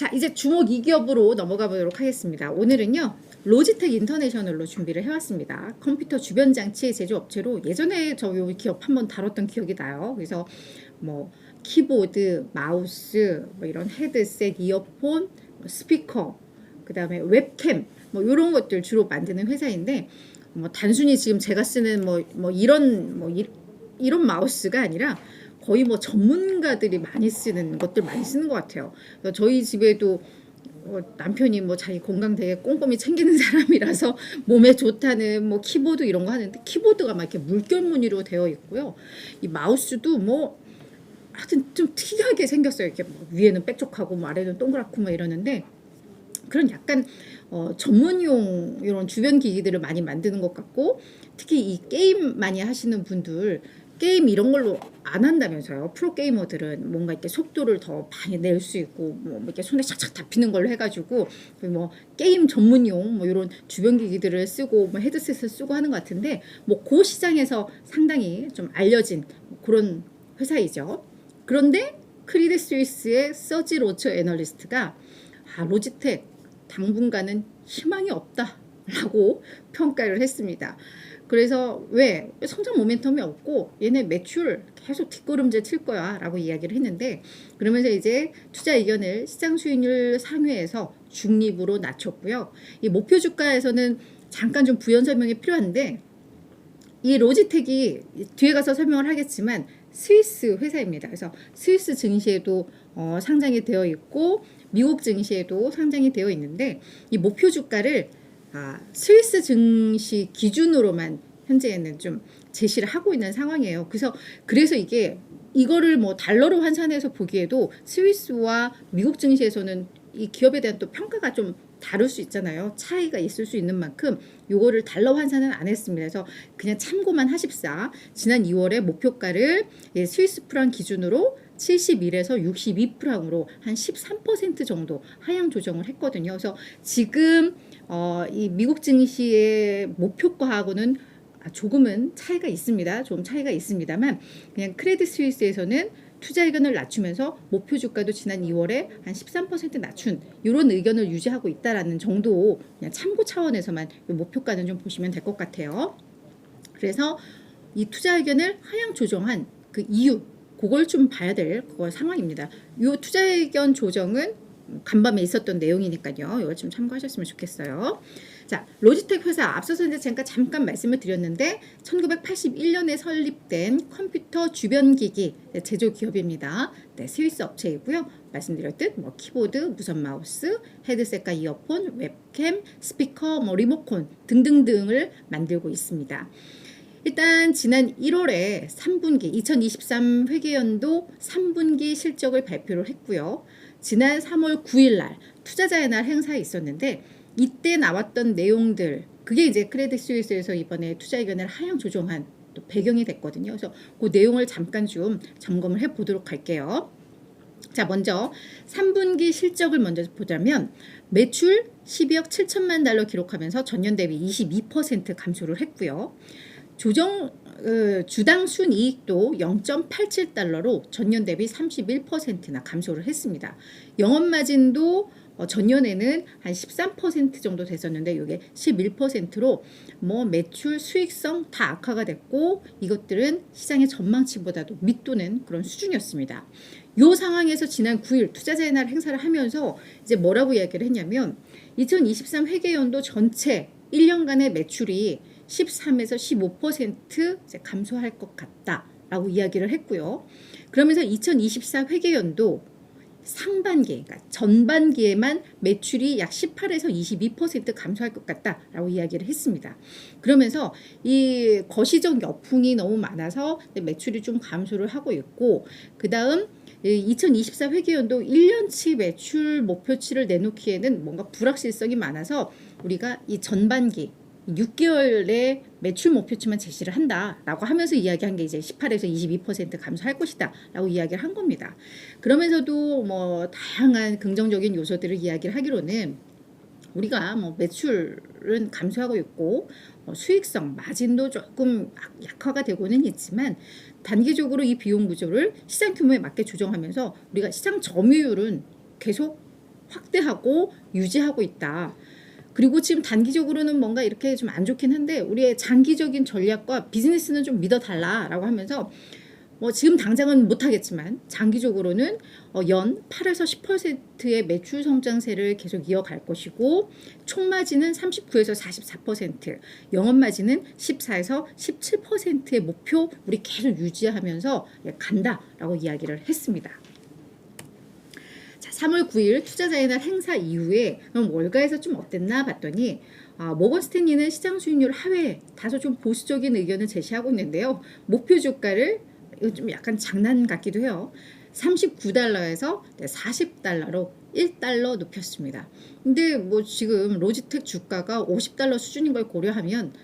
자, 이제 주목 2기업으로 넘어가 보도록 하겠습니다. 오늘은요, 로지텍 인터내셔널로 준비를 해왔습니다. 컴퓨터 주변 장치 제조업체로 예전에 저 요 기업 한번 다뤘던 기억이 나요. 그래서 뭐 키보드, 마우스, 뭐 이런 헤드셋, 이어폰, 스피커, 그 다음에 웹캠, 뭐 이런 것들 주로 만드는 회사인데, 뭐 단순히 지금 제가 쓰는 이런 마우스가 아니라 거의 뭐 전문가들이 많이 쓰는 것들 많이 쓰는 것 같아요. 저희 집에도 남편이 뭐 자기 건강 되게 꼼꼼히 챙기는 사람이라서 몸에 좋다는 뭐 키보드 이런 거 하는데 키보드가 막 이렇게 물결 무늬로 되어 있고요. 이 마우스도 뭐 하여튼 좀 특이하게 생겼어요. 이렇게 뭐 위에는 빽족하고 뭐 아래는 동그랗고 막 이러는데 그런 약간 전문용 이런 주변 기기들을 많이 만드는 것 같고 특히 이 게임 많이 하시는 분들 게임 이런 걸로 안 한다면서요. 프로게이머들은 뭔가 이렇게 속도를 더 많이 낼 수 있고 뭐 이렇게 손에 착착 잡히는 걸로 해가지고 뭐 게임 전문용 뭐 이런 주변 기기들을 쓰고 뭐 헤드셋을 쓰고 하는 것 같은데 뭐 그 시장에서 상당히 좀 알려진 그런 회사이죠. 그런데 크리딧 스위스의 서지 로처 애널리스트가 로지텍 당분간은 희망이 없다라고 평가를 했습니다. 그래서 왜 성장 모멘텀이 없고 얘네 매출 계속 뒷걸음질 칠 거야 라고 이야기를 했는데 그러면서 이제 투자 의견을 시장 수익률 상회에서 중립으로 낮췄고요. 이 목표 주가에서는 잠깐 좀 부연 설명이 필요한데 이 로지텍이 뒤에 가서 설명을 하겠지만 스위스 회사입니다. 그래서 스위스 증시에도 상장이 되어 있고 미국 증시에도 상장이 되어 있는데 이 목표 주가를 스위스 증시 기준으로만 현재는 좀 제시를 하고 있는 상황이에요. 그래서 이거를 뭐 달러로 환산해서 보기에도 스위스와 미국 증시에서는 이 기업에 대한 또 평가가 좀 다를 수 있잖아요. 차이가 있을 수 있는 만큼 요거를 달러 환산은 안 했습니다. 그래서 그냥 참고만 하십사. 지난 2월에 목표가를 스위스 프랑 기준으로 71에서 62프랑으로 한 13% 정도 하향 조정을 했거든요. 그래서 지금 이 미국 증시의 목표가하고는 조금은 차이가 있습니다. 좀 차이가 있습니다만 그냥 크레딧 스위스에서는 투자 의견을 낮추면서 목표 주가도 지난 2월에 한 13% 낮춘 이런 의견을 유지하고 있다라는 정도 그냥 참고 차원에서만 목표가는 좀 보시면 될 것 같아요. 그래서 이 투자 의견을 하향 조정한 그 이유 그걸 좀 봐야 될 그걸 상황입니다. 이 투자 의견 조정은 간밤에 있었던 내용이니까요. 이걸 좀 참고하셨으면 좋겠어요. 자, 로지텍 회사 앞서서 이제 제가 잠깐 말씀을 드렸는데 1981년에 설립된 컴퓨터 주변 기기 제조 기업입니다. 네, 스위스 업체이고요. 말씀드렸듯 뭐 키보드, 무선 마우스, 헤드셋과 이어폰, 웹캠, 스피커, 뭐 리모컨 등등등을 만들고 있습니다. 일단 지난 1월에 3분기 2023 회계연도 3분기 실적을 발표를 했고요. 지난 3월 9일 날 투자자의 날 행사에 있었는데 이때 나왔던 내용들 그게 이제 크레딧 스위스에서 이번에 투자 의견을 하향 조정한 또 배경이 됐거든요. 그래서 그 내용을 잠깐 좀 점검을 해보도록 할게요. 자, 먼저 3분기 실적을 먼저 보자면 매출 12억 7천만 달러 기록하면서 전년 대비 22% 감소를 했고요. 주당 순이익도 0.87달러로 전년 대비 31%나 감소를 했습니다. 영업마진도 전년에는 한 13% 정도 됐었는데 이게 11%로 뭐 매출 수익성 다 악화가 됐고 이것들은 시장의 전망치보다도 밑도는 그런 수준이었습니다. 이 상황에서 지난 9일 투자자의 날 행사를 하면서 이제 뭐라고 이야기를 했냐면 2023 회계연도 전체 1년간의 매출이 13에서 15% 감소할 것 같다라고 이야기를 했고요. 그러면서 2024 회계연도 상반기, 그러니까 전반기에만 매출이 약 18에서 22% 감소할 것 같다라고 이야기를 했습니다. 그러면서 이 거시적 여풍이 너무 많아서 매출이 좀 감소를 하고 있고 그 다음 2024 회계연도 1년치 매출 목표치를 내놓기에는 뭔가 불확실성이 많아서 우리가 이 전반기 6개월의 매출 목표치만 제시를 한다라고 하면서 이야기한 게 이제 18에서 22% 감소할 것이다라고 이야기를 한 겁니다. 그러면서도 뭐 다양한 긍정적인 요소들을 이야기를 하기로는 우리가 뭐 매출은 감소하고 있고 수익성, 마진도 조금 약화가 되고는 있지만 단기적으로 이 비용 구조를 시장 규모에 맞게 조정하면서 우리가 시장 점유율은 계속 확대하고 유지하고 있다. 그리고 지금 단기적으로는 뭔가 이렇게 좀 안 좋긴 한데 우리의 장기적인 전략과 비즈니스는 좀 믿어달라라고 하면서 뭐 지금 당장은 못하겠지만 장기적으로는 연 8에서 10%의 매출 성장세를 계속 이어갈 것이고 총마진은 39에서 44%, 영업마진은 14에서 17%의 목표 우리 계속 유지하면서 간다라고 이야기를 했습니다. 자, 3월 9일 투자자의 날 행사 이후에 그럼 월가에서 좀 어땠나 봤더니 모건 스탠리는 시장 수익률 하회 다소 좀 보수적인 의견을 제시하고 있는데요. 목표 주가를 이거 좀 약간 장난 같기도 해요. 39달러에서 40달러로 1달러 높였습니다. 근데 뭐 지금 로지텍 주가가 50달러 수준인 걸 고려하면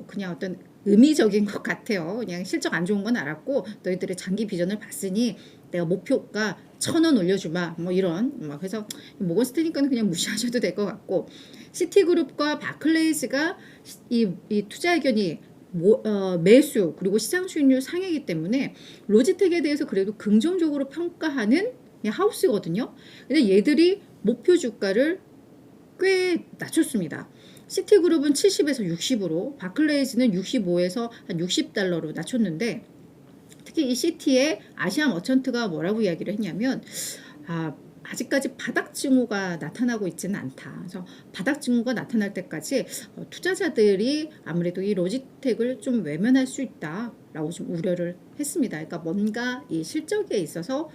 그냥 어떤 의미적인 것 같아요. 그냥 실적 안 좋은 건 알았고 너희들의 장기 비전을 봤으니 내가 목표가 1,000원 올려주마 뭐 이런 그래서 모건 스탠리 거는 그냥 무시하셔도 될 것 같고 시티그룹과 바클레이즈가 이 투자 의견이 매수 그리고 시장 수익률 상회이기 때문에 로지텍에 대해서 그래도 긍정적으로 평가하는 하우스거든요. 근데 얘들이 목표 주가를 꽤 낮췄습니다. 시티그룹은 70에서 60으로 바클레이즈는 65에서 한 60달러로 낮췄는데 특히 이 시티의 아시아 머천트가 뭐라고 이야기를 했냐면 아직까지 바닥 징후가 나타나고 있지는 않다. 그래서 바닥 징후가 나타날 때까지 투자자들이 아무래도 이 로지텍을 좀 외면할 수 있다라고 좀 우려를 했습니다. 그러니까 뭔가 이 실적에 있어서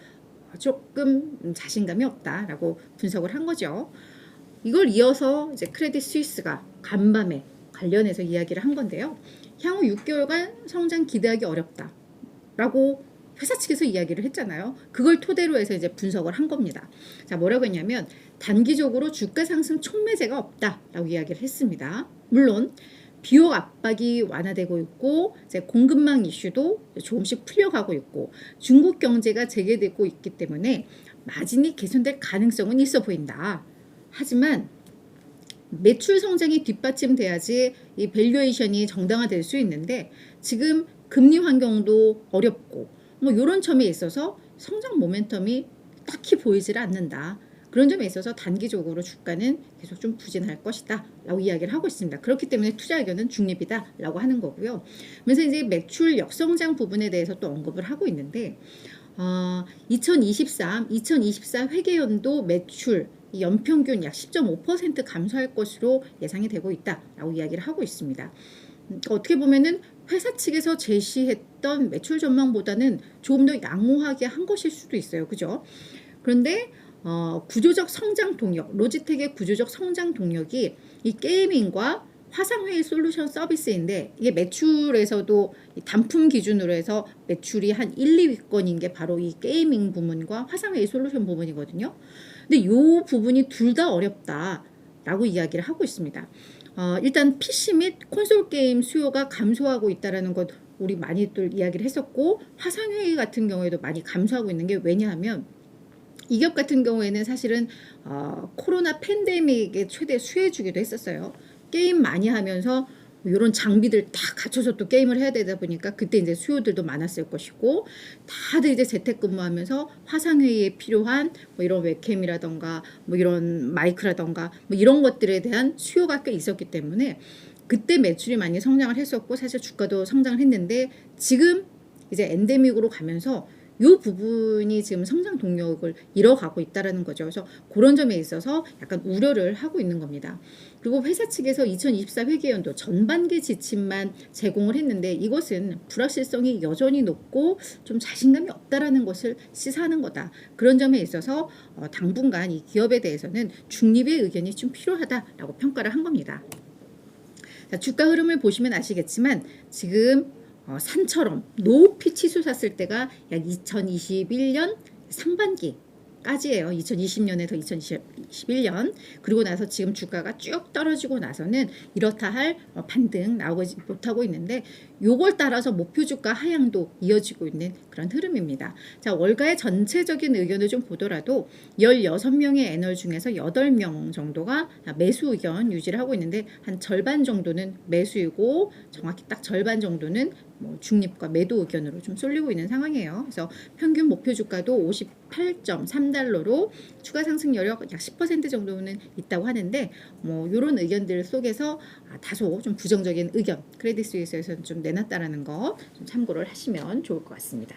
조금 자신감이 없다라고 분석을 한 거죠. 이걸 이어서 이제 크레딧 스위스가 간밤에 관련해서 이야기를 한 건데요. 향후 6개월간 성장 기대하기 어렵다라고 회사 측에서 이야기를 했잖아요. 그걸 토대로 해서 이제 분석을 한 겁니다. 자, 뭐라고 했냐면 단기적으로 주가 상승 촉매제가 없다라고 이야기를 했습니다. 물론 비용 압박이 완화되고 있고 이제 공급망 이슈도 조금씩 풀려가고 있고 중국 경제가 재개되고 있기 때문에 마진이 개선될 가능성은 있어 보인다. 하지만 매출 성장이 뒷받침돼야지 이 밸류에이션이 정당화될 수 있는데 지금 금리 환경도 어렵고 뭐 이런 점에 있어서 성장 모멘텀이 딱히 보이질 않는다. 그런 점에 있어서 단기적으로 주가는 계속 좀 부진할 것이다 라고 이야기를 하고 있습니다. 그렇기 때문에 투자 의견은 중립이다 라고 하는 거고요. 그래서 이제 매출 역성장 부분에 대해서 또 언급을 하고 있는데 2024 회계연도 매출 연평균 약 10.5% 감소할 것으로 예상이 되고 있다라고 이야기를 하고 있습니다. 어떻게 보면은 회사 측에서 제시했던 매출 전망보다는 조금 더 양호하게 한 것일 수도 있어요. 그죠? 그런데 구조적 성장 동력, 로지텍의 구조적 성장 동력이 이 게이밍과 화상회의 솔루션 서비스인데 이게 매출에서도 단품 기준으로 해서 매출이 한 1, 2위권인 게 바로 이 게이밍 부문과 화상회의 솔루션 부문이거든요. 근데 이 부분이 둘 다 어렵다라고 이야기를 하고 있습니다. 일단 PC 및 콘솔 게임 수요가 감소하고 있다는 것 우리 많이들 이야기를 했었고 화상회의 같은 경우에도 많이 감소하고 있는 게 왜냐하면 이 기업 같은 경우에는 사실은 코로나 팬데믹의 최대 수혜주기도 했었어요. 게임 많이 하면서 이런 장비들 다 갖춰서 또 게임을 해야 되다 보니까 그때 이제 수요들도 많았을 것이고 다들 이제 재택근무하면서 화상회의에 필요한 뭐 이런 웹캠이라던가 뭐 이런 마이크라던가 뭐 이런 것들에 대한 수요가 꽤 있었기 때문에 그때 매출이 많이 성장을 했었고 사실 주가도 성장을 했는데 지금 이제 엔데믹으로 가면서 이 부분이 지금 성장 동력을 잃어가고 있다는 거죠. 그래서 그런 점에 있어서 약간 우려를 하고 있는 겁니다. 그리고 회사 측에서 2024 회계연도 전반기 지침만 제공을 했는데 이것은 불확실성이 여전히 높고 좀 자신감이 없다라는 것을 시사하는 거다. 그런 점에 있어서 당분간 이 기업에 대해서는 중립의 의견이 좀 필요하다라고 평가를 한 겁니다. 자, 주가 흐름을 보시면 아시겠지만 지금 산처럼 높이 치솟았을 때가 약 2021년 상반기까지예요. 2020년에서 2021년 그리고 나서 지금 주가가 쭉 떨어지고 나서는 이렇다 할 반등 나오지 못하고 있는데 요걸 따라서 목표 주가 하향도 이어지고 있는 그런 흐름입니다. 자, 월가의 전체적인 의견을 좀 보더라도 16명의 애널 중에서 8명 정도가 매수 의견 유지를 하고 있는데 한 절반 정도는 매수이고 정확히 딱 절반 정도는 뭐 중립과 매도 의견으로 좀 쏠리고 있는 상황이에요. 그래서 평균 목표 주가도 58.3달러로 추가 상승 여력 약 10% 정도는 있다고 하는데 뭐 이런 의견들 속에서 다소 좀 부정적인 의견 크레딧 스위스에서는 좀 내놨다라는 거 좀 참고를 하시면 좋을 것 같습니다.